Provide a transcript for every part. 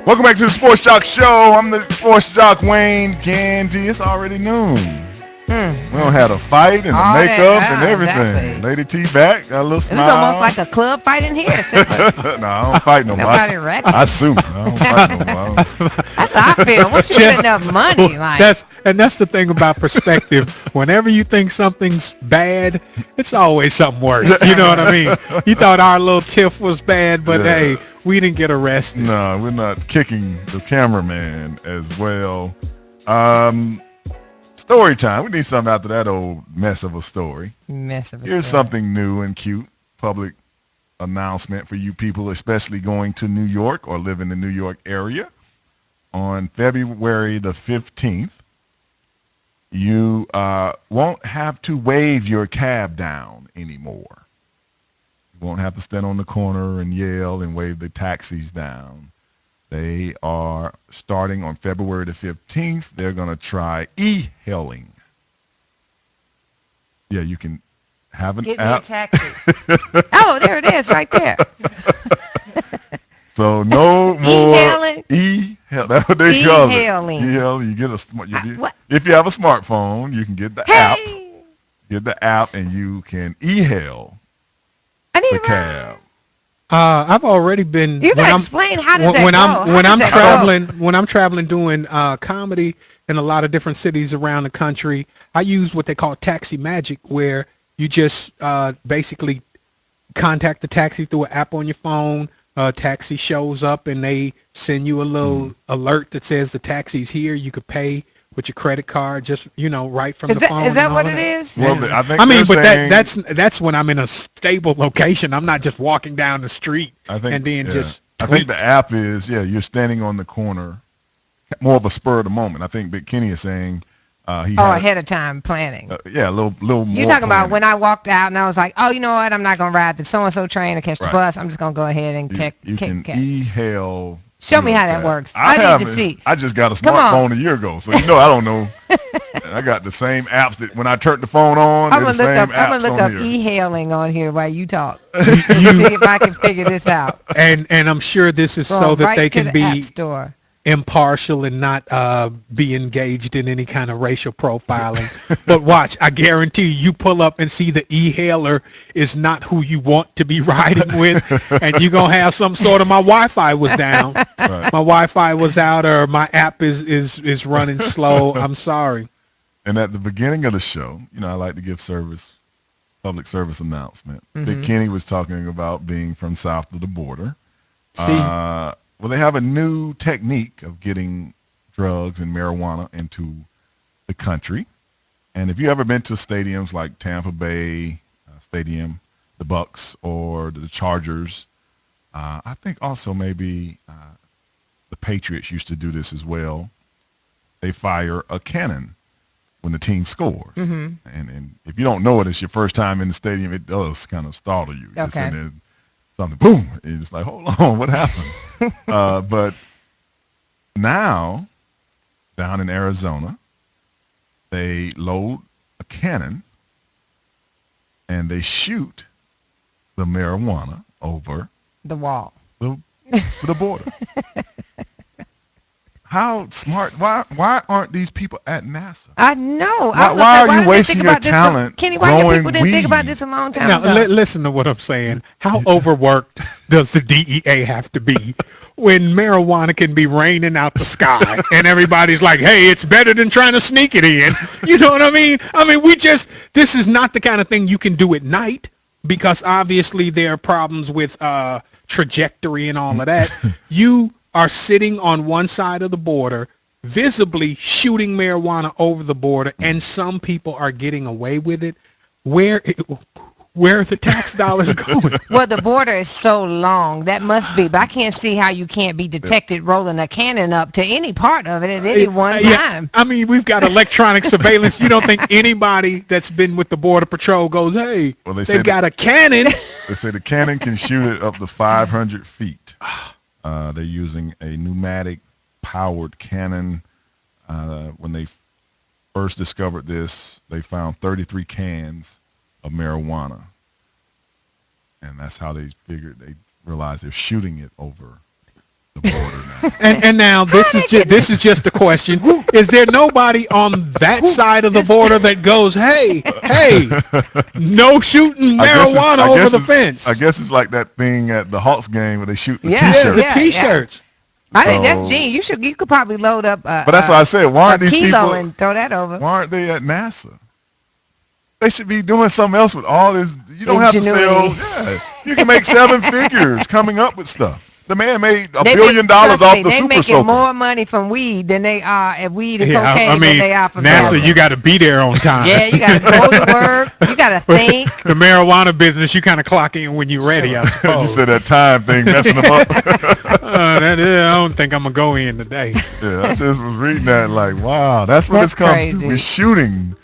Welcome back to the Sports Jock Show. I'm the Sports Jock Wayne Gandy. It's already noon. We don't have a fight and the All makeup and that, everything. exactly. Lady T back, got a little It was almost smile. like a club fight in here. No, I don't fight no more. Nobody ready. I sue. I don't fight no more. That's how I feel. Once you get enough money, like That's the thing about perspective. Whenever you think something's bad, it's always something worse. You know what I mean? You thought our little tiff was bad, but Yeah. hey, we didn't get arrested. No, we're not kicking the cameraman as well. Story time. We need something after that old mess of a story. mess of a Here's story. something new and cute. Public announcement for you people, especially going to New York or live in the New York area. On February the 15th, you won't have to wave your cab down anymore. You won't have to stand on the corner and yell and wave the taxis down. They are starting on February the 15th. They're going to try e-hailing. Yeah, you can have an Get me a app. taxi. Oh, there it is, right there. So no more E-hailing? e-hail. That's what they call it. E-hailing. E-hail. You get a smart. What? If you have a smartphone, you can get the app. Hey, Get the app, and you can e-hail I need the a ride. cab. I've already been. You when gotta I'm- explain how does that when go? I'm How when does I'm that go? traveling doing comedy in a lot of different cities around the country, I use what they call taxi magic, where you just basically contact the taxi through an app on your phone. Taxi shows up and they send you a little alert that says the taxi's here. You could pay with your credit card, just right from Is the that phone. is that and what all it of that. is? Well, Yeah. I think I mean, they're but saying, that's when I'm in a stable location. I'm not just walking down the street I think, and then yeah. just. I think the app is you're standing on the corner, more of a spur of the moment. I think Big Kenny is saying he Oh, had ahead of time planning. a little more. You're talking about planning. when I walked out and I was like, oh, you know what? I'm not gonna ride the so and so train or catch the Right. bus. I'm just gonna go ahead and You can e-hail. Show me how that cab. works. I need to haven't- see. I just got a Come on. smartphone a year ago, so I don't know. And I got the same apps that when I turned the phone on, I'm they're gonna the look same up. I'm apps gonna look on up here. e-hailing on here while you talk. See if I can figure this out. And I'm sure this is so Going that right they to can the be App Store. impartial and not be engaged in any kind of racial profiling. But watch, I guarantee you pull up and see the e-hailer is not who you want to be riding with, and you're going to have some sort of my Wi-Fi was down. Right. My Wi-Fi was out or my app is running slow. I'm sorry. And at the beginning of the show, I like to give public service announcement. Big Kenny was talking about being from south of the border. See, Well, they have a new technique of getting drugs and marijuana into the country. And if you ever been to stadiums like Tampa Bay Stadium, the Bucks, or the Chargers, I think also maybe the Patriots used to do this as well. They fire a cannon when the team scores. And if you don't know it, it's your first time in the stadium, it does kind of startle you. Just Okay. in there, something, boom, and you're just like, hold on, what happened? But now, down in Arizona, they load a cannon and they shoot the marijuana over The wall. the border. How smart? Why aren't these people at NASA? I know. Why are you didn't they wasting think your about this talent Kenny, why your growing people didn't think about weed? this a long time now ago? listen to what I'm saying. How overworked does the DEA have to be when marijuana can be raining out the sky and everybody's like, hey, it's better than trying to sneak it in. You know what I mean? I mean, this is not the kind of thing you can do at night because obviously there are problems with trajectory and all of that. You are sitting on one side of the border, visibly shooting marijuana over the border, and some people are getting away with it. Where are the tax dollars going? Well, the border is so long. That must be. But I can't see how you can't be detected rolling a cannon up to any part of it at any one time. I mean, we've got electronic surveillance. You don't think anybody that's been with the Border Patrol goes, hey, Well, they they've said- got a cannon. They say the cannon can shoot it up to 500 feet. They're using a pneumatic powered cannon. When they first discovered this, they found 33 cans of marijuana. And that's how they realized they're shooting it over the border now. And now this is just a question. Is there nobody on that side of the border that goes, hey, no shooting marijuana over the fence? I guess it's like that thing at the Hawks game where they shoot the Yeah, T-shirts. The T-shirts. I think that's So- genius. You could probably load up But that's why I said, why a aren't these kilo people? and throw that over. Why aren't they at NASA? They should be doing something else with all this. You don't have to sell. Ingenuity. Yeah, you can make 7 figures coming up with stuff. The man made $1 They billion trust off me, the they Super making Soaker. more money from weed than they are at weed and Yeah, cocaine I mean, than they are from NASA, marijuana. you got to be there on time. Yeah, you got to go to work. You got to think. The marijuana business, you kind of clock in when you're ready, I You suppose. said that time thing messing them up. I don't think I'm going to go in today. Yeah, I just was reading that like, wow, that's what That's it's come crazy. to. We're shooting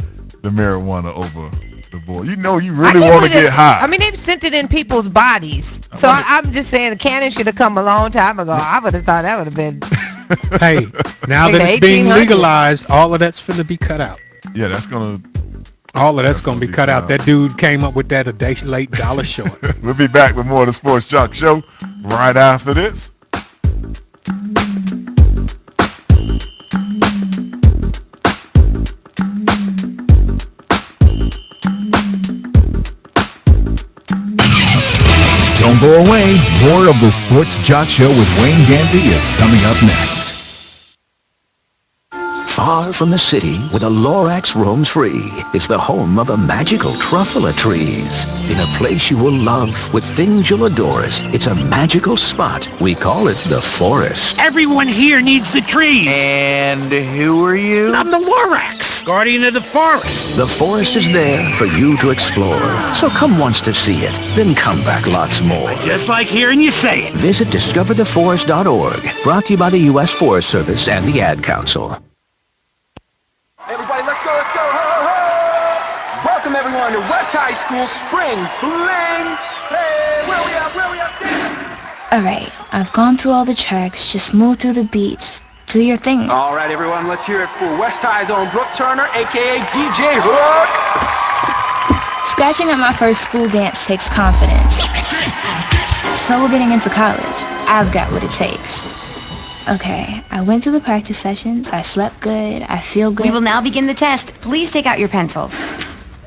the marijuana over the board. You know, you I really can't want to believe get high. I mean, they've sent it in people's bodies. So wonder- I'm just saying the cannon should have come a long time ago. I would have thought that would have been. Hey, now Like that the it's being 1800s. legalized, all of that's finna be cut out. Yeah, that's gonna. All of that's That's going to gonna be be cut cut out. out. That dude came up with that a day late, dollar short. We'll be back with more of the Sports Jock Show right after this. Don't go away. More of the Sports Jock Show with Wayne Gandy is coming up next. Far from the city, where the Lorax roams free, it's the home of the magical truffula trees. In a place you will love, with things you'll adore it, it's a magical spot. We call it the forest. Everyone here needs the trees. And who are you? I'm the Lorax, guardian of the forest. The forest is there for you to explore. So come once to see it, then come back lots more. Just like hearing you say it. Visit discovertheforest.org, brought to you by the U.S. Forest Service and the Ad Council. Everybody, let's go, let's go. Ho, ho, ho. Welcome, everyone, to West High School Spring Fling. Hey, where we at? Alright, I've gone through all the tracks, just move through the beats. Do your thing. All right, everyone, let's hear it for West High's own Brooke Turner, a.k.a. DJ Hook. Scratching at my first school dance takes confidence. So getting into college, I've got what it takes. Okay, I went through the practice sessions, I slept good, I feel good. We will now begin the test. Please take out your pencils.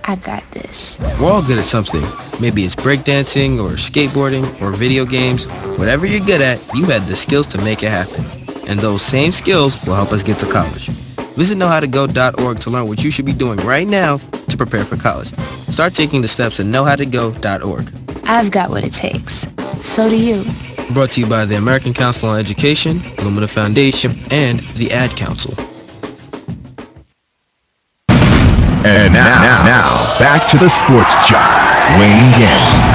I got this. We're all good at something. Maybe it's breakdancing or skateboarding or video games. Whatever you're good at, you had the skills to make it happen. And those same skills will help us get to college. Visit knowhowtogo.org to learn what you should be doing right now to prepare for college. Start taking the steps at knowhowtogo.org. I've got what it takes. So do you. Brought to you by the American Council on Education, Lumina Foundation, and the Ad Council. And now, back to the Sports Jock, Wayne Gandy.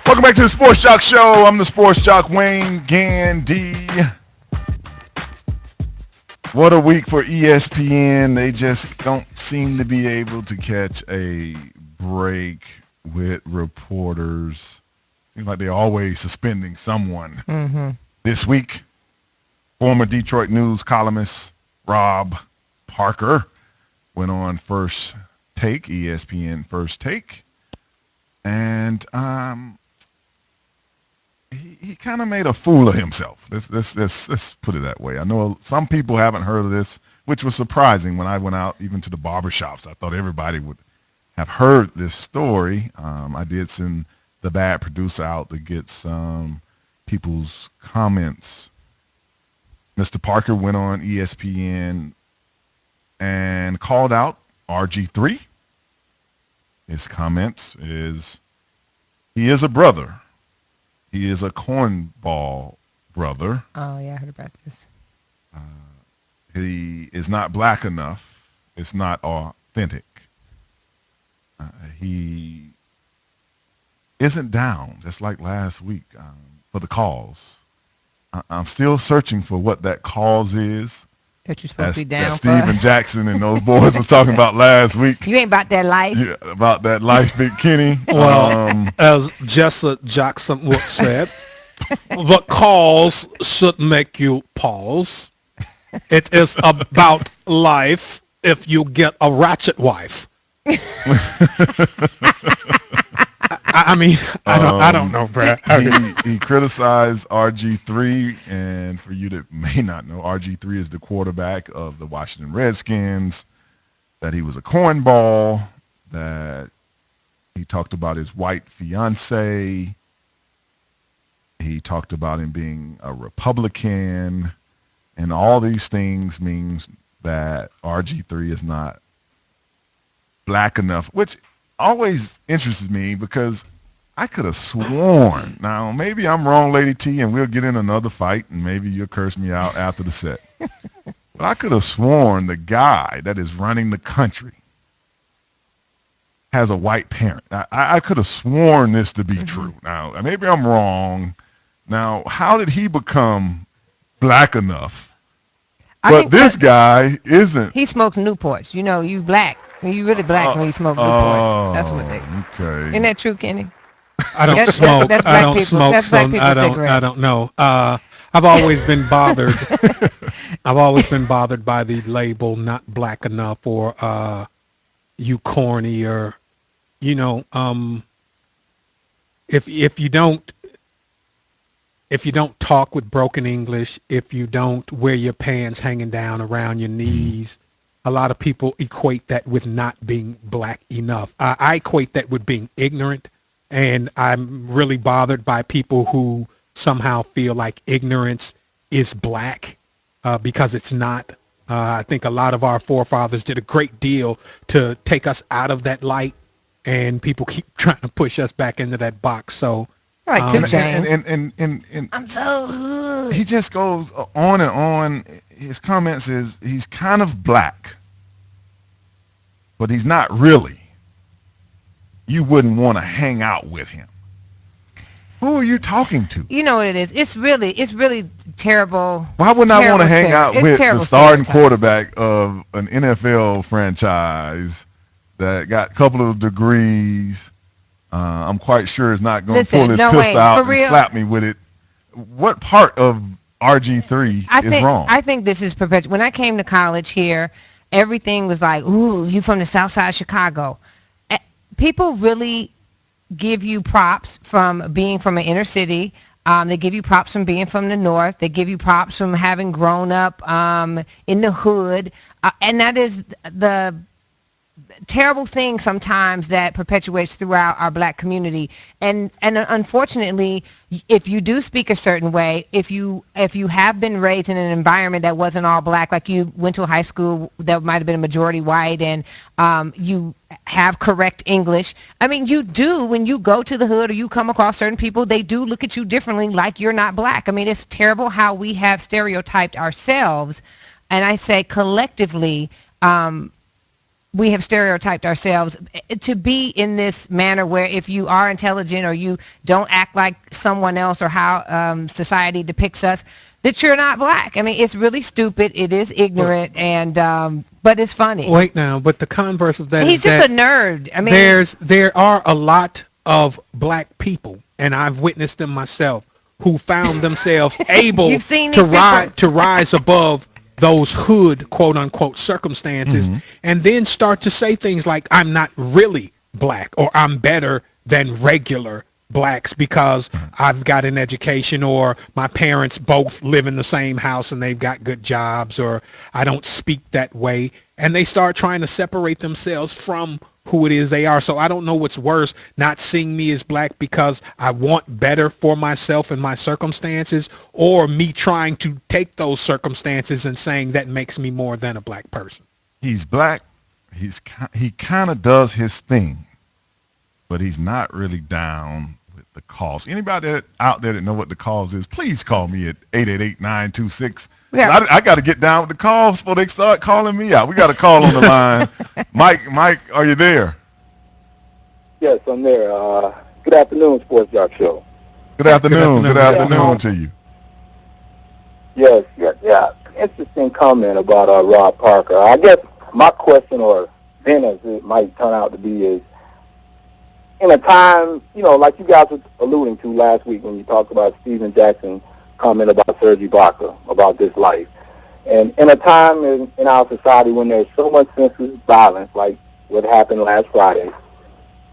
Welcome back to the Sports Jock Show. I'm the Sports Jock Wayne Gandy. What a week for ESPN. They just don't seem to be able to catch a break with reporters. Seems like they're always suspending someone. This week, former Detroit News columnist Rob Parker went on First Take, ESPN First Take, and he kind of made a fool of himself. Let's put it that way. I know some people haven't heard of this, which was surprising when I went out even to the barbershops. I thought everybody would have heard this story. I did send the bad producer out to get some people's comments. Mr. Parker went on ESPN and called out RG3. His comments is, he is a brother. He is a cornball brother. Oh, yeah, I heard about this. He is not black enough. It's not authentic. He isn't down, just like last week, for the cause. I'm still searching for what that cause is. That you're supposed to be down that for. Steven Jackson and those boys was talking about last week. You ain't about that life. Yeah, about that life, Big Kenny. Well, as Jesse Jackson would said, the cause should make you pause. It is about life if you get a ratchet wife. I mean, I don't know, Brad. He criticized RG3, and for you that may not know, RG3 is the quarterback of the Washington Redskins, that he was a cornball, that he talked about his white fiance. He talked about him being a Republican, and all these things means that RG3 is not black enough, which always interests me because I could have sworn, now maybe I'm wrong, Lady T, and we'll get in another fight and maybe you'll curse me out after the set. But I could have sworn the guy that is running the country has a white parent. I could have sworn this to be true. Now, maybe I'm wrong. Now, how did he become black enough? But this guy isn't. He smokes Newports. You know, you black. You really black when you smoke Newports. That's what they. Okay. Isn't that true, Kenny? I don't smoke. That's I don't people. smoke. That's black people I cigarettes. don't know. I've always been bothered. I've always been bothered by the label "not black enough" or "you corny" or, you know, if you don't talk with broken English, if you don't wear your pants hanging down around your knees, a lot of people equate that with not being black enough. I equate that with being ignorant, and I'm really bothered by people who somehow feel like ignorance is black because it's not. I think a lot of our forefathers did a great deal to take us out of that light, and people keep trying to push us back into that box. So, like 2 Chainz. And I'm so hood. He just goes on and on. His comments is he's kind of black, but he's not really. You wouldn't want to hang out with him. Who are you talking to? You know what it is. It's really terrible. Why wouldn't I want to hang out with the starting stereotypes. quarterback of an NFL franchise that got a couple of degrees? I'm quite sure is not going to pull his pistol out and slap me with it. What part of RG3 is wrong? I think this is perpetual. When I came to college here, everything was like, ooh, you from the South Side of Chicago. People really give you props from being from an inner city. They give you props from being from the North. They give you props from having grown up in the hood. And that is the terrible thing sometimes that perpetuates throughout our black community. And unfortunately, if you do speak a certain way, if you have been raised in an environment that wasn't all black, like you went to a high school that might have been a majority white, and you have correct English. I mean, you do, when you go to the hood or you come across certain people, they do look at you differently, like you're not black. I mean, it's terrible how we have stereotyped ourselves. And I say collectively, we have stereotyped ourselves to be in this manner where if you are intelligent or you don't act like someone else or how society depicts us, that you're not black. I mean, it's really stupid. It is ignorant, and but it's funny. Wait now, but the converse of that He's is just that a nerd. I mean, there are a lot of black people, and I've witnessed them myself, who found themselves able You've seen to these people. rise above those hood quote unquote circumstances, and then start to say things like, I'm not really black, or I'm better than regular blacks because I've got an education, or my parents both live in the same house and they've got good jobs, or I don't speak that way. And they start trying to separate themselves from who it is they are. So I don't know what's worse, not seeing me as black because I want better for myself and my circumstances, or me trying to take those circumstances and saying that makes me more than a black person. He's black. He kind of does his thing, but he's not really down with the cause. Anybody out there that know what the cause is, please call me at 888-926. Yeah. I got to get down with the calls before they start calling me out. We got a call on the line. Mike, are you there? Yes, I'm there. Good afternoon, Sports Jock Show. Good afternoon to you. Yes. interesting comment about Rob Parker. I guess my question, or then as it might turn out to be, is in a time, like you guys were alluding to last week when you talked about Steven Jackson comment about Serge Ibaka, about this life. And in a time in our society when there's so much senseless violence, like what happened last Friday,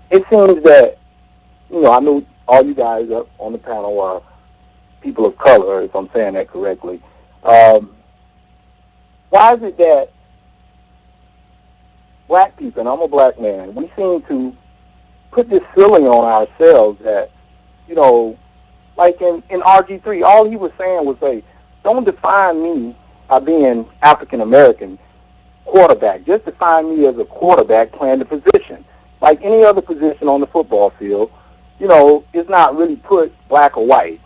it seems that, I know all you guys up on the panel are people of color, if I'm saying that correctly. Why is it that black people, and I'm a black man, we seem to put this feeling on ourselves that, like in RG3, all he was saying was, hey, don't define me by being African-American quarterback. Just define me as a quarterback playing the position. Like any other position on the football field, it's not really put black or white,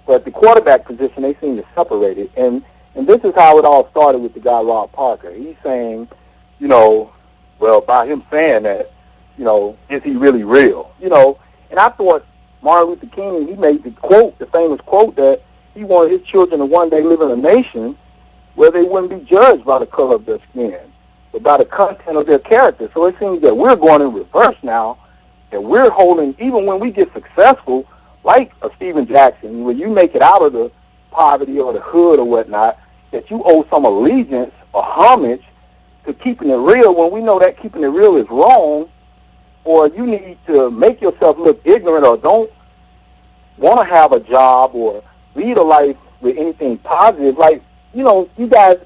but the quarterback position, they seem to separate it. And this is how it all started with the guy, Rob Parker. He's saying, well, by him saying that, is he really real? And I thought Martin Luther King, he made the famous quote that he wanted his children to one day live in a nation where they wouldn't be judged by the color of their skin, but by the content of their character. So it seems that we're going in reverse now, and we're holding, even when we get successful, like a Steven Jackson, when you make it out of the poverty or the hood or whatnot, that you owe some allegiance or homage to keeping it real, when we know that keeping it real is wrong, or you need to make yourself look ignorant or don't want to have a job or lead a life with anything positive. Like, you guys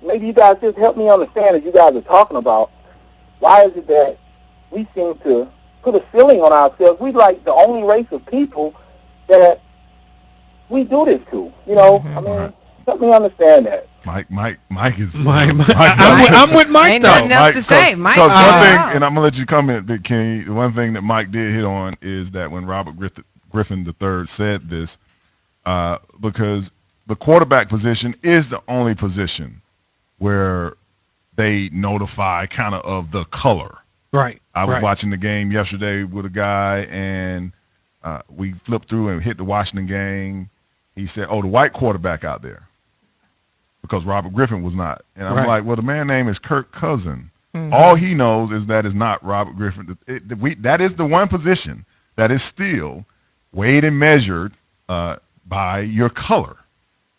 just help me understand, as you guys are talking about, why is it that we seem to put a ceiling on ourselves? We're like the only race of people that we do this to. I mean, help me understand that. Mike is. I'm with Mike, Ain't though. nothing else to say. Mike. Because one thing, and I'm gonna let you comment, Big Kenny. The one thing that Mike did hit on is that when Robert Griffin III said this, because the quarterback position is the only position where they notify kind of the color. Right. I was watching the game yesterday with a guy, and we flipped through and hit the Washington game. He said, "Oh, the white quarterback out there," because Robert Griffin was not. And I'm like, well, the man's name is Kirk Cousin. Mm-hmm. All he knows is that is not Robert Griffin. That is the one position that is still weighed and measured by your color.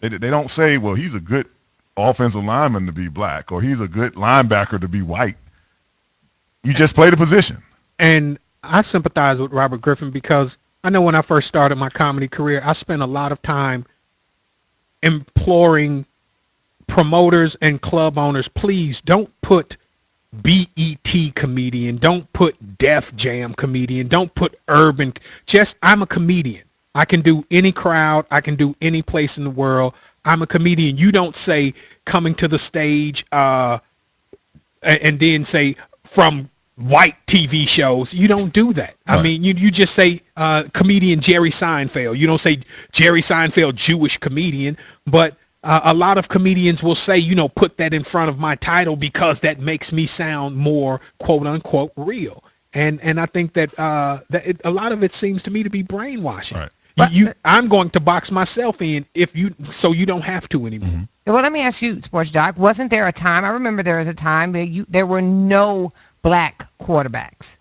They don't say, well, he's a good offensive lineman to be black, or he's a good linebacker to be white. You just play the position. And I sympathize with Robert Griffin because I know when I first started my comedy career, I spent a lot of time imploring promoters and club owners, please don't put BET comedian, don't put Def Jam comedian, don't put urban. I'm a comedian. I can do any crowd. I can do any place in the world. I'm a comedian. You don't say coming to the stage and then say from white TV shows. You don't do that. Right. I mean, you just say comedian Jerry Seinfeld. You don't say Jerry Seinfeld, Jewish comedian. But a lot of comedians will say, put that in front of my title because that makes me sound more quote unquote real. And I think that a lot of it seems to me to be brainwashing. Right. I'm going to box myself in so you don't have to anymore. Mm-hmm. Well, let me ask you, Sports Doc, wasn't there a time, I remember there was a time there were no black quarterbacks?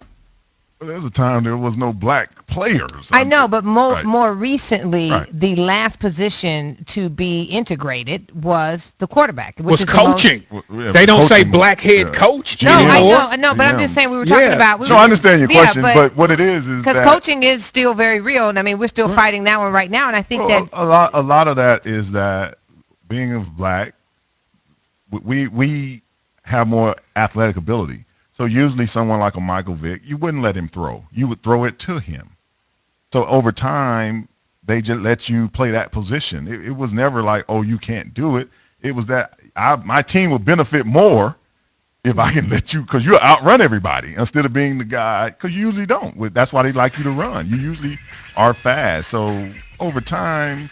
Well, there was a time there was no black players. I know, but more recently, the last position to be integrated was the quarterback. Which is coaching. They don't say black head coach. No, I know, but I'm just saying we were talking about. I understand your question, but what it is because coaching is still very real, and I mean we're still fighting that one right now, and I think that a lot of that is that being of black, we have more athletic ability. So usually someone like a Michael Vick, you wouldn't let him throw. You would throw it to him. So over time, they just let you play that position. It was never like, oh, you can't do it. It was that my team will benefit more if I can let you, because you'll outrun everybody instead of being the guy, because you usually don't. That's why they like you to run. You usually are fast. So over time,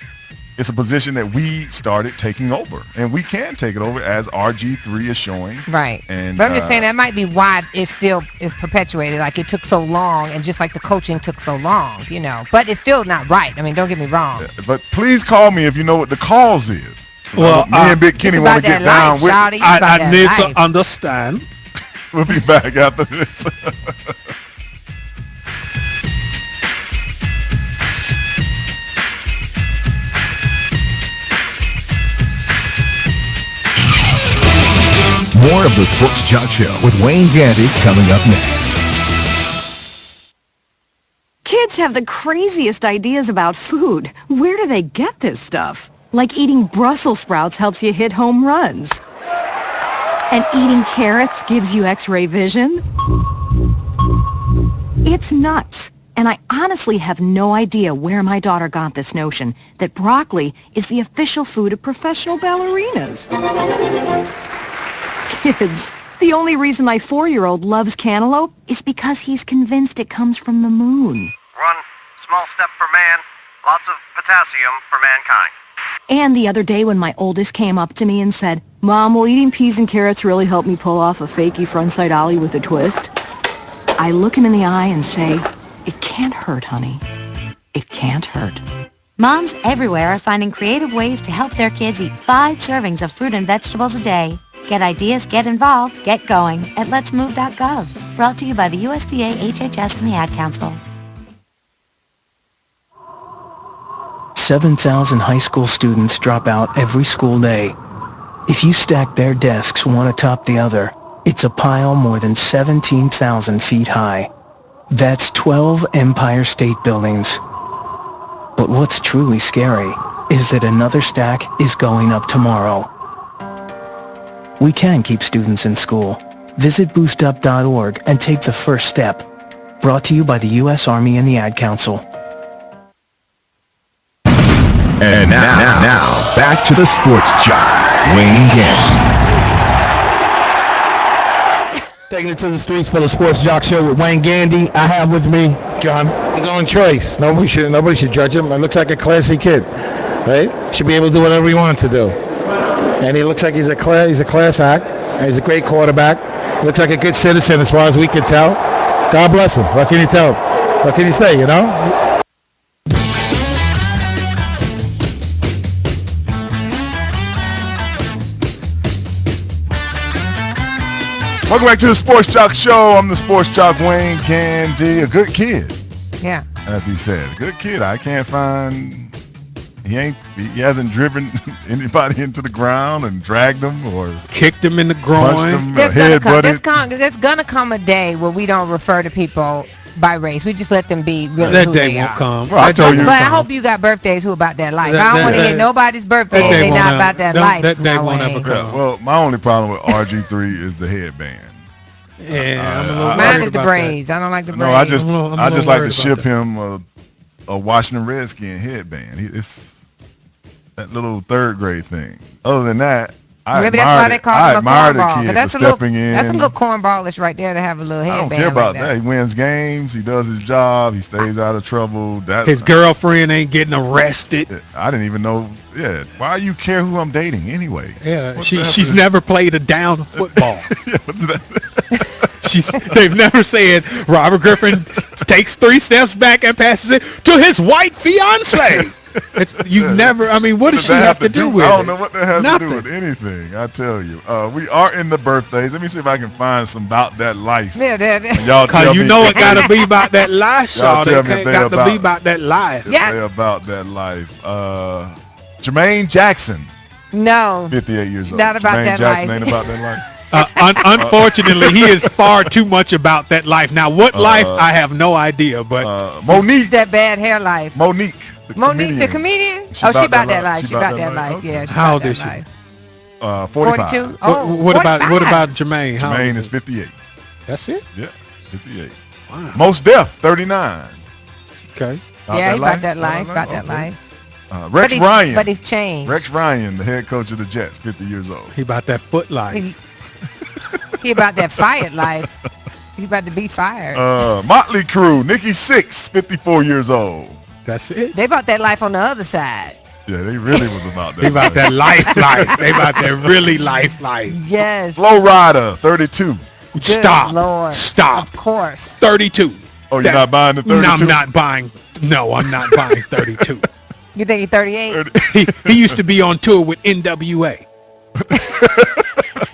it's a position that we started taking over, and we can take it over as RG3 is showing. Right. And, but I'm just saying that might be why it still is perpetuated. Like it took so long, and just like the coaching took so long, But it's still not right. I mean, don't get me wrong. But please call me if you know what the cause is. Well, me and Big Kenny want to get down with it. I need to understand. We'll be back after this. More of the Sports Jock Show with Wayne Gandy coming up next. Kids have the craziest ideas about food. Where do they get this stuff? Like eating Brussels sprouts helps you hit home runs. And eating carrots gives you X-ray vision. It's nuts. And I honestly have no idea where my daughter got this notion that broccoli is the official food of professional ballerinas. Kids, the only reason my 4-year-old loves cantaloupe is because he's convinced it comes from the moon. One small step for man, lots of potassium for mankind. And the other day when my oldest came up to me and said, Mom, will eating peas and carrots really help me pull off a fakey frontside ollie with a twist? I look him in the eye and say, it can't hurt, honey. It can't hurt. Moms everywhere are finding creative ways to help their kids eat 5 servings of fruit and vegetables a day. Get ideas, get involved, get going at letsmove.gov. Brought to you by the USDA, HHS, and the Ad Council. 7,000 high school students drop out every school day. If you stack their desks one atop the other, it's a pile more than 17,000 feet high. That's 12 Empire State Buildings. But what's truly scary is that another stack is going up tomorrow. We can keep students in school. Visit boostup.org and take the first step. Brought to you by the U.S. Army and the Ad Council. And now, back to the Sports Jock, Wayne Gandy. Taking it to the streets for the Sports Jock Show with Wayne Gandy. I have with me John. His own choice. Nobody should judge him. It looks like a classy kid, right? Should be able to do whatever he wants to do. And he looks like he's a class act. And he's a great quarterback. Looks like a good citizen as far as we can tell. God bless him. What can you tell him? What can you say, you know? Welcome back to the Sports Jock Show. I'm the Sports Jock Wayne Gandy. A good kid. Yeah. As he said, a good kid. I can't find. He hasn't driven anybody into the ground and dragged them or kicked him in the groin. Punched them, there's gonna come a day where we don't refer to people by race. We just let them be really that who day they won't are. come. Well, But I hope you got birthdays who about that life. I don't want to hear nobody's birthday if they not about that life. That day won't ever come. Yeah, well, my only problem with RG3 is the headband. Yeah, I'm a little mine is the braids. I don't like the braids. No, I just like to ship him a Washington Redskin headband. It's that little 3rd grade thing. Other than that, maybe that's why they call him a cornball. Kid That's for a little, stepping in. that's a little cornballish right there to have a little headband. I don't care about like that. He wins games. He does his job. He stays out of trouble. His girlfriend ain't getting arrested. I didn't even know. Yeah, why you care who I'm dating anyway? Yeah, she's never played a down football. Yeah, they've never said Robert Griffin takes 3 steps back and passes it to his white fiance. Never. I mean, what does she have to do with it? I don't know what that has Nothing. to do with anything. I tell you. We are in the birthdays. Let me see if I can find some about that life. Yeah, y'all tell me. You know it got to be about that life, y'all y'all. tell me It got to be about that life. Yeah. They about that life. Jermaine Jackson. No. 58 years old. Not about Jermaine that Jackson life. ain't about that life. Unfortunately, he is far too much about that life. Now, what life? I have no idea. But Monique. That bad hair life. Monique. The comedian? She about that life. She about that life. Okay. Yeah. How old is she? 45. 42. Oh, what about Jermaine? Jermaine is 58. That's it? Yeah, 58. Wow. Most Def, 39. Okay. Yeah, he about that life. About that life. Rex Ryan. But he's changed. Rex Ryan, the head coach of the Jets, 50 years old. He about that foot life. He about that fired life. He about to be fired. Motley Crue, Nikki Sixx, 54 years old. That's it. They about that life on the other side. Yeah, they really was about that. They about that life. They about that really life. Yes. Flo Rida, 32. Good Stop. Lord. Stop. Of course. 32. Oh, you're not buying the 32? No, I'm not buying 32. You think he's 38? He used to be on tour with NWA.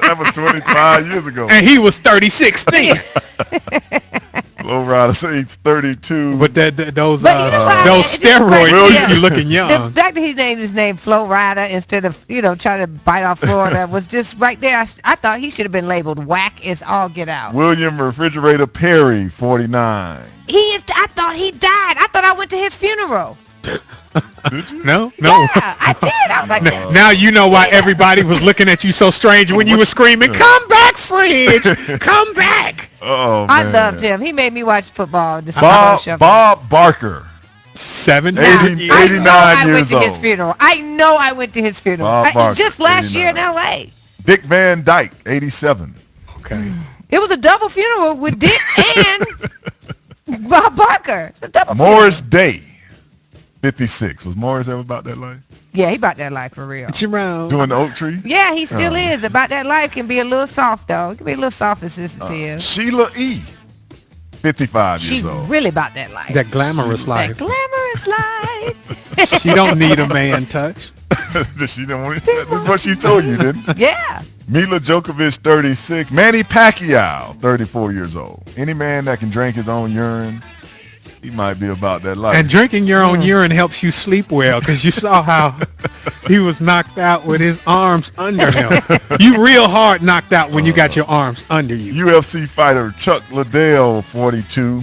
That was 25 years ago. And he was 36 then. Low Rider says he's 32. But those It's steroids crazy. keep you looking young. The fact that he named his name Flo Rida instead of, trying to bite off Florida was just right there. I thought he should have been labeled whack as all get out. William Refrigerator Perry, 49. I thought he died. I thought I went to his funeral. No. Yeah, I did. I was like, Now you know why everybody was looking at you so strange when you were screaming, "Come back, Fridge! Come back!" Oh, I man. loved him. He made me watch football. The Super Bowl show. Bob Barker. 89 I went years to his old. funeral. I know I went to his funeral. Bob Barker, Just last year in 89. L.A. Dick Van Dyke, 87. Okay. It was a double funeral with Dick and Bob Barker. It's a double Morris Day, 56. Was Morris ever about that life? Yeah, he about that life for real. Jerome. Doing the oak tree? Yeah, he still Oh. is. About that life can be a little soft, though. It can be a little soft and sensitive. Sheila E., 55 She years old. really about that life. That glamorous life. That glamorous life. She don't need a man touch. She don't want That's what she told you, didn't it? Yeah. Mila Djokovic, 36. Manny Pacquiao, 34 years old. Any man that can drink his own urine, he might be about that life. And drinking your own urine helps you sleep well, because you saw how he was knocked out with his arms under him. You real hard knocked out when you got your arms under you. UFC fighter Chuck Liddell, 42.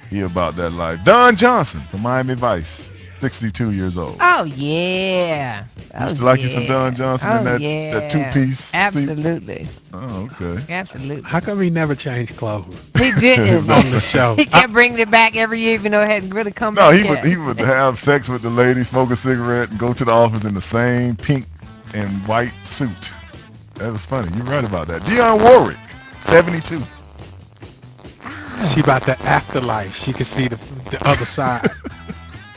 He about that life. Don Johnson from Miami Vice, 62 years old. Oh, yeah. Used to like you some Don Johnson in that two-piece suit? Absolutely. Oh, okay. Absolutely. How come he never changed clothes? He didn't. On the show. He kept bringing it back every year, even though it hadn't really come No, back he yet. would have sex with the lady, smoke a cigarette, and go to the office in the same pink and white suit. That was funny. You're right about that. Dionne Warwick, 72. She about the afterlife. She could see the other side.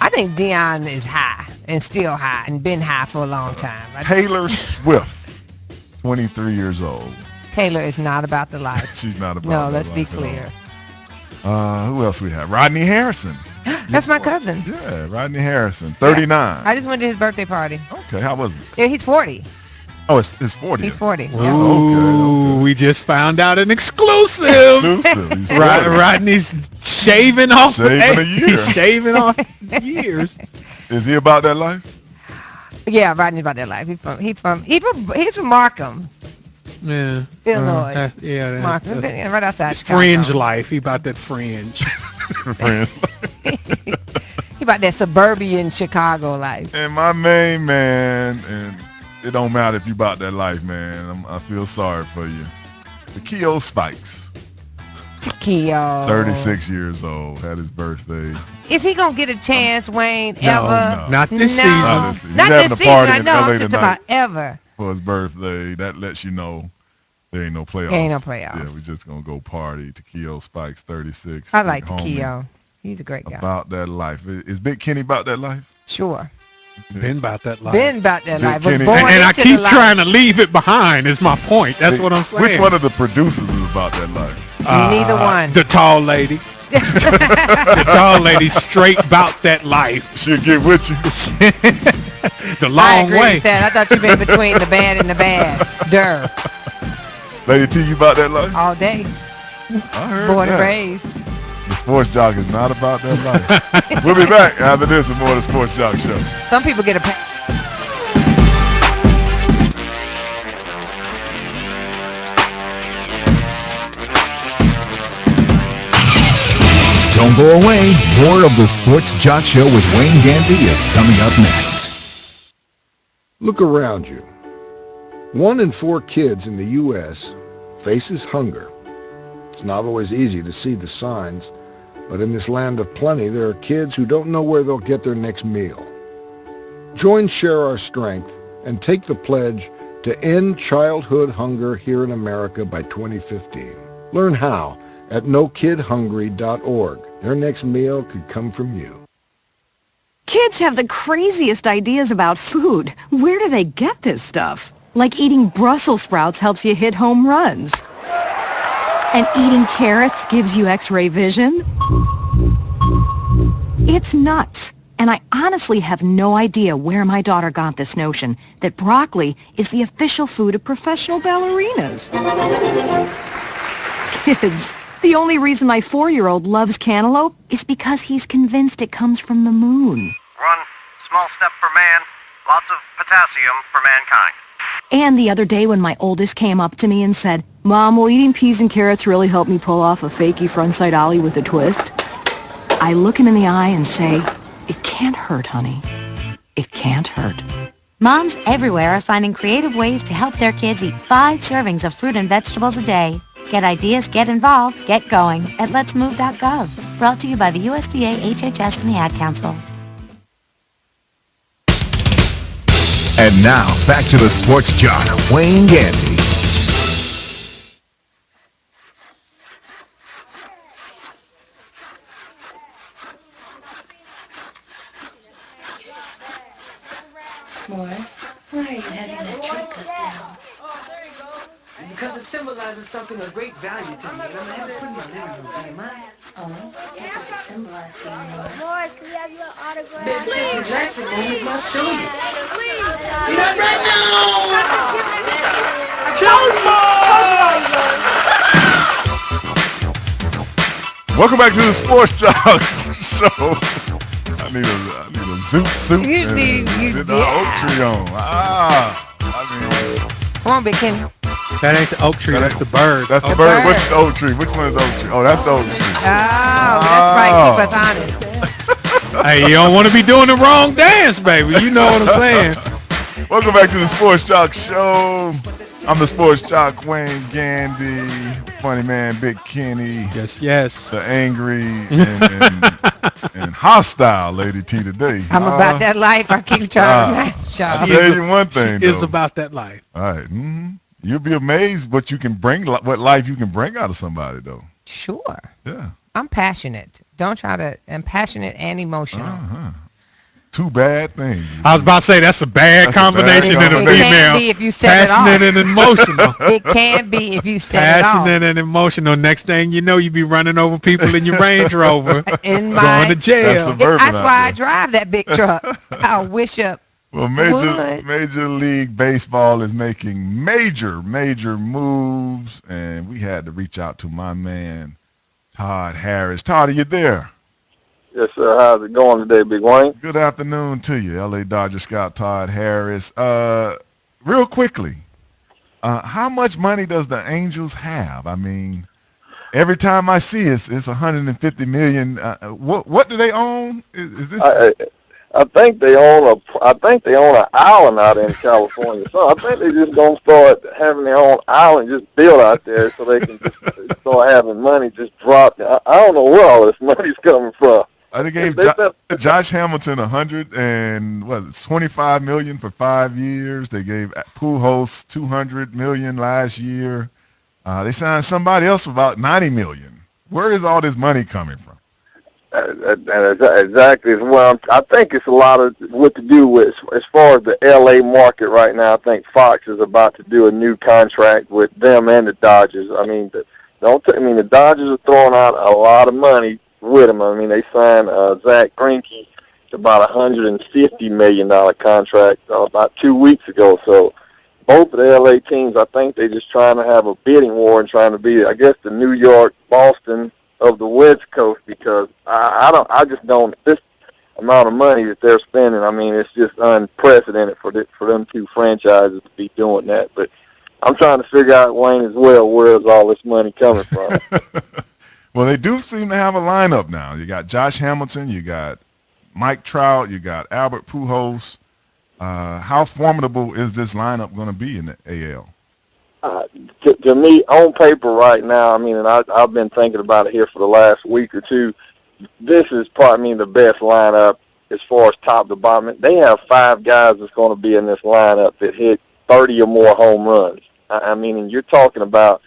I think Dion is high and still high and been high for a long time. Taylor Swift, 23 years old. Taylor is not about the life. She's not about No, that let's be life at clear. all. Who else we have? Rodney Harrison. That's my cousin. Yeah, Rodney Harrison, 39. I just went to his birthday party. Okay, how was it? Yeah, he's 40. Oh, it's 40. He's 40. Ooh, Yeah. Okay. we just found out an exclusive. Exclusive. He's 40. Rodney's shaving off. Shaving a year. He's shaving off years. Is he about that life? Yeah, Rodney's about that life. He's from Markham, Yeah. Illinois. Yeah. Markham, right outside Chicago. Fringe life. He about that fringe. Friend. He about that suburban Chicago life. And my main man, and it don't matter if you about that life, man. I feel sorry for you. Takeo Spikes, Takeo. 36 years old, had his birthday. Is he gonna get a chance, Wayne? No, ever? not this No. season. Not this season. Not He's having this a season. party I in know. LA I'm talking tonight. about ever. For his birthday. That lets you know there ain't no playoffs. Ain't no playoffs. Yeah, we just gonna go party. Takeo Spikes, 36. I like Big homie. Takeo. He's a great guy. About that life. Is Big Kenny about that life? Sure. Been about that life. Been about that Big life. Was Kenny. born And I into keep the life. trying to leave it behind is my point. That's what I'm saying. Which one of the producers is about that life? Neither one. The tall lady. The tall lady straight about that life. She'll get with you. The I long agree way. with that. I thought you meant between the bad and the bad. Durr. Lady T, you about that life? All day. I heard Born and that. raised. The Sports Jock is not about that life. We'll be back after this with more of the Sports Jock Show. Some people get a pass. Don't go away. More of the Sports Jock Show with Wayne Gandy is coming up next. Look around you. 1 in 4 kids in the U.S. faces hunger. It's not always easy to see the signs, but in this land of plenty, there are kids who don't know where they'll get their next meal. Join Share Our Strength and take the pledge to end childhood hunger here in America by 2015. Learn how at NoKidHungry.org. Their next meal could come from you. Kids have the craziest ideas about food. Where do they get this stuff? Like eating Brussels sprouts helps you hit home runs. And eating carrots gives you X-ray vision. It's nuts. And I honestly have no idea where my daughter got this notion that broccoli is the official food of professional ballerinas. Kids, the only reason my 4-year-old loves cantaloupe is because he's convinced it comes from the moon. Run, small step for man, lots of potassium for mankind. And the other day when my oldest came up to me and said, Mom, will eating peas and carrots really help me pull off a fakey frontside ollie with a twist? I look him in the eye and say, it can't hurt, honey. It can't hurt. Moms everywhere are finding creative ways to help their kids eat 5 servings of fruit and vegetables a day. Get ideas, get involved, get going at letsmove.gov. Brought to you by the USDA, HHS, and the Ad Council. And now, back to the sports jock, Wayne Gandy. Morris, why are you having that tree cut down? Because it symbolizes something of great value to me, and I'm going to have it put in my living room. Do you mind? Oh, what does it symbolize to you, Morris? Morris, can we have your autograph? Baby, just relax a moment, and I'll show you. Not right now! Welcome back to the Sports Jock Show. I need a zoot suit You and need- you- get the yeah. oak tree on. Come on, Big Kenny. That ain't the oak tree, that's the bird. That's the The bird. bird. Which the oak tree? Which one is the oak tree? Oh, that's the oak tree. Oh, that's right. Keep us honest. Hey, you don't want to be doing the wrong dance, baby. You know what I'm saying. Welcome back to the Sports Jock Show. I'm the Sports Jock, Wayne Gandy, funny man, Big Kenny. Yes. The angry and hostile Lady T today. I'm about that life. I keep trying to match y'all. I'll tell you one thing, She is though. about that life. All right. You'll be amazed what you can bring, what life you can bring out of somebody, though. Sure. Yeah. I'm passionate. Don't try to. I'm passionate and emotional. Two bad things. I was about to say that's a bad combination in a It female. can be if you set it off. Passionate and emotional. It can be if you set it off. Passionate and emotional. Next thing you know, you be running over people in your Range Rover, In going my, to jail. that's why I drive that big truck. I wish up. Well, Major League Baseball is making major moves, and we had to reach out to my man, Todd Harris. Todd, are you there? Yes, sir. How's it going today, Big Wayne? Good afternoon to you, LA Dodger scout Todd Harris. Real quickly, how much money does the Angels have? I mean, every time I see it's $150 million. What do they own? Is this? I think they own an island out in California. So I think they just gonna start having their own island just built out there so they can just start having money just drop. I don't know where all this money's coming from. They gave Josh Hamilton $25 million for 5 years. They gave Pujols $200 million last year. They signed somebody else for about $90 million. Where is all this money coming from? Exactly. Well, I think it's a lot of what to do with as far as the LA market right now. I think Fox is about to do a new contract with them and the Dodgers. I mean, the Dodgers are throwing out a lot of money with them. I mean, they signed Zach Greinke to about $150 million contract about 2 weeks ago. So both of the LA teams, I think they're just trying to have a bidding war and trying to be, I guess, the New York, Boston of the West Coast, because I just don't, this amount of money that they're spending, I mean, it's just unprecedented for them two franchises to be doing that. But I'm trying to figure out, Wayne, as well, where is all this money coming from? Well, they do seem to have a lineup now. You got Josh Hamilton, you got Mike Trout, you got Albert Pujols. How formidable is this lineup going to be in the AL? To me, on paper right now, I mean, and I've been thinking about it here for the last week or two, this is probably the best lineup as far as top to bottom. They have 5 guys that's going to be in this lineup that hit 30 or more home runs. I mean, and you're talking about,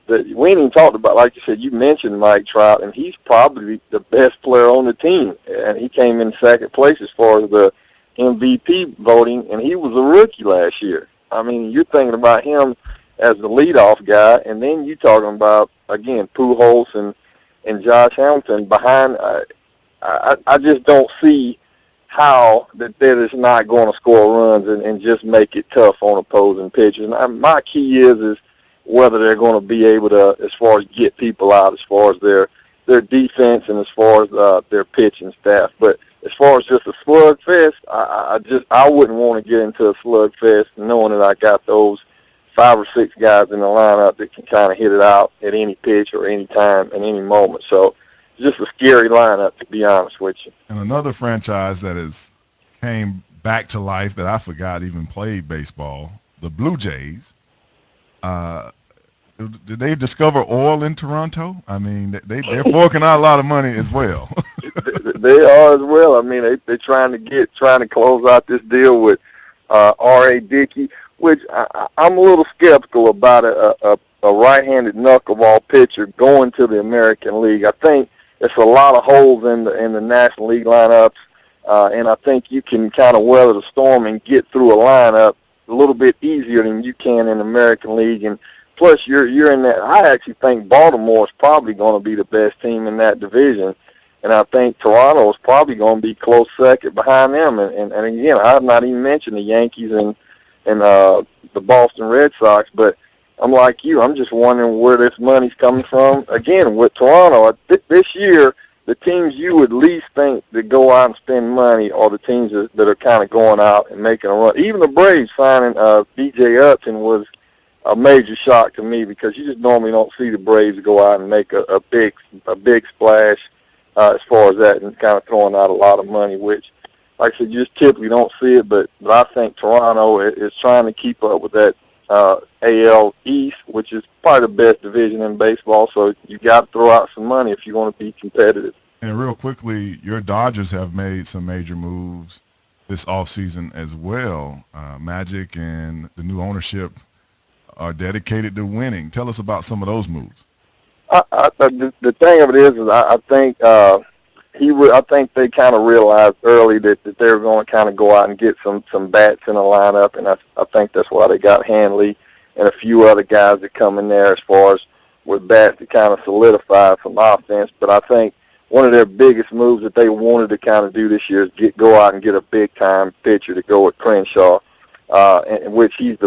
we ain't even talked about, like you said, you mentioned Mike Trout, and he's probably the best player on the team. And he came in second place as far as the MVP voting, and he was a rookie last year. I mean, you're thinking about him as the leadoff guy, and then you talking about, again, Pujols and Josh Hamilton behind. I just don't see how that they're just not going to score runs and just make it tough on opposing pitchers. And my key is whether they're going to be able to, as far as get people out, as far as their defense and as far as their pitching staff. But as far as just a slugfest, I wouldn't want to get into a slugfest knowing that I got those 5 or 6 guys in the lineup that can kind of hit it out at any pitch or any time at any moment. So it's just a scary lineup, to be honest with you. And another franchise that came back to life that I forgot even played baseball, the Blue Jays. Did they discover oil in Toronto? I mean, they're forking out a lot of money as well. They are as well. I mean, they're trying to close out this deal with R.A. Dickey, which I'm a little skeptical about a right-handed knuckleball pitcher going to the American League. I think it's a lot of holes in the National League lineups, and I think you can kind of weather the storm and get through a lineup a little bit easier than you can in the American League. And plus, you're in that. I actually think Baltimore is probably going to be the best team in that division, and I think Toronto is probably going to be close second behind them. And again, I've not even mentioned the Yankees and the Boston Red Sox, but I'm like you. I'm just wondering where this money's coming from. Again, with Toronto, this year, the teams you would least think that go out and spend money are the teams that are kind of going out and making a run. Even the Braves signing B.J. Upton was a major shock to me because you just normally don't see the Braves go out and make a big splash as far as that and kind of throwing out a lot of money, which, like I said, you just typically don't see it. But I think Toronto is trying to keep up with that AL East, which is probably the best division in baseball. So you got to throw out some money if you want to be competitive. And real quickly, your Dodgers have made some major moves this offseason as well. Magic and the new ownership are dedicated to winning. Tell us about some of those moves. The thing of it is I think I think they kind of realized early that they were going to kind of go out and get some bats in the lineup, and I think that's why they got Hanley and a few other guys that come in there as far as with bats to kind of solidify some offense. But I think one of their biggest moves that they wanted to kind of do this year is go out and get a big-time pitcher to go with Crenshaw, in which he's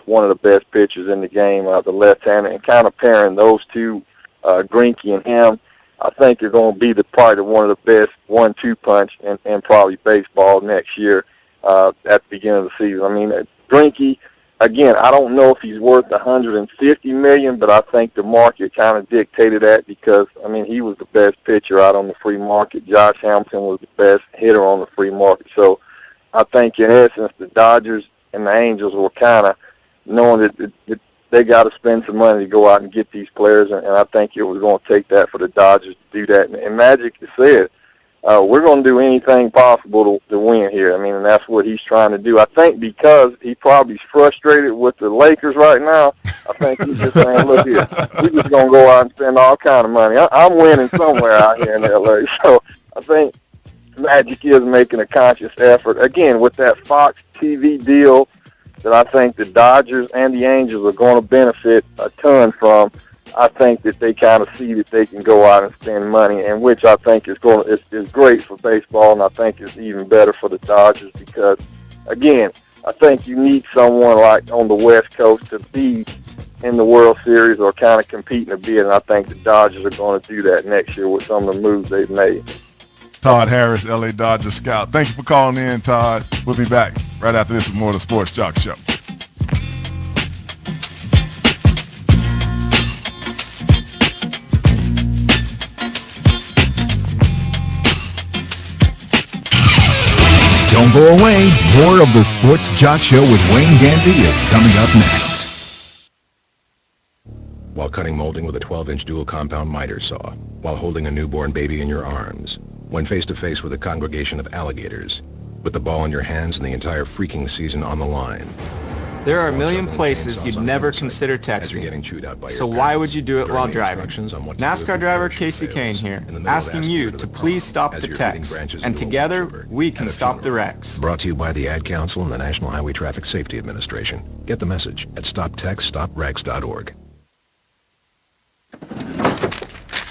one of the best pitchers in the game, the left-hander, and kind of pairing those two, Greinke and him, I think they're going to be probably one of the best 1-2 punch in probably baseball next year at the beginning of the season. I mean, Greinke, again, I don't know if he's worth $150 million, but I think the market kind of dictated that because, I mean, he was the best pitcher out on the free market. Josh Hamilton was the best hitter on the free market. So I think, in essence, the Dodgers and the Angels were kind of knowing that they got to spend some money to go out and get these players, and I think it was going to take that for the Dodgers to do that. And Magic said, we're going to do anything possible to win here. I mean, and that's what he's trying to do. I think because he probably is frustrated with the Lakers right now, I think he's just saying, look here, we're just going to go out and spend all kind of money. I'm winning somewhere out here in L.A. So I think Magic is making a conscious effort. Again, with that Fox TV deal that I think the Dodgers and the Angels are going to benefit a ton from, I think that they kind of see that they can go out and spend money, and which I think is great for baseball, and I think is even better for the Dodgers because, again, I think you need someone like on the West Coast to be in the World Series or kind of competing a bit, and I think the Dodgers are going to do that next year with some of the moves they've made. Todd Harris, LA Dodgers scout. Thank you for calling in, Todd. We'll be back right after this with more of the Sports Jock Show. Don't go away. More of the Sports Jock Show with Wayne Gandy is coming up next. While cutting molding with a 12-inch dual compound miter saw, while holding a newborn baby in your arms, when face-to-face with a congregation of alligators, with the ball in your hands and the entire freaking season on the line. There are a million places you'd never consider texting, so why would you do it while driving? NASCAR driver Casey Kane here, asking you to please stop the text, and together we can stop the wrecks. Brought to you by the Ad Council and the National Highway Traffic Safety Administration. Get the message at stoptextstopwrecks.org.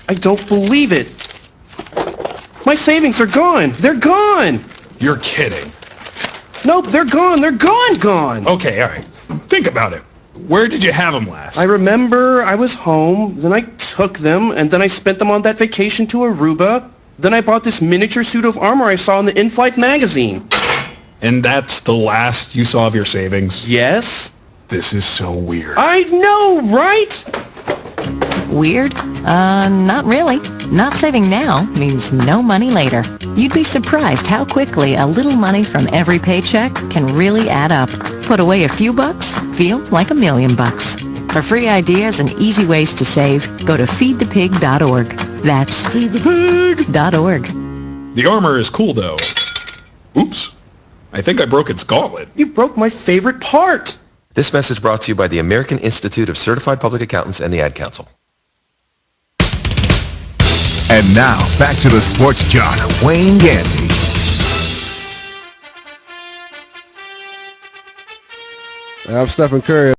I don't believe it. My savings are gone. They're gone. You're kidding. Nope, they're gone. They're gone. Okay, all right. Think about it. Where did you have them last? I remember I was home, then I took them, and then I spent them on that vacation to Aruba. Then I bought this miniature suit of armor I saw in the In-Flight magazine. And that's the last you saw of your savings? Yes. This is so weird. I know, right? Weird? Not really. Not saving now means no money later. You'd be surprised how quickly a little money from every paycheck can really add up. Put away a few bucks, feel like $1 million. For free ideas and easy ways to save, go to feedthepig.org. That's feedthepig.org. The armor is cool, though. Oops. I think I broke its gauntlet. You broke my favorite part. This message brought to you by the American Institute of Certified Public Accountants and the Ad Council. And now, back to the sports jock, Wayne Gandy. I'm Stephen Curry.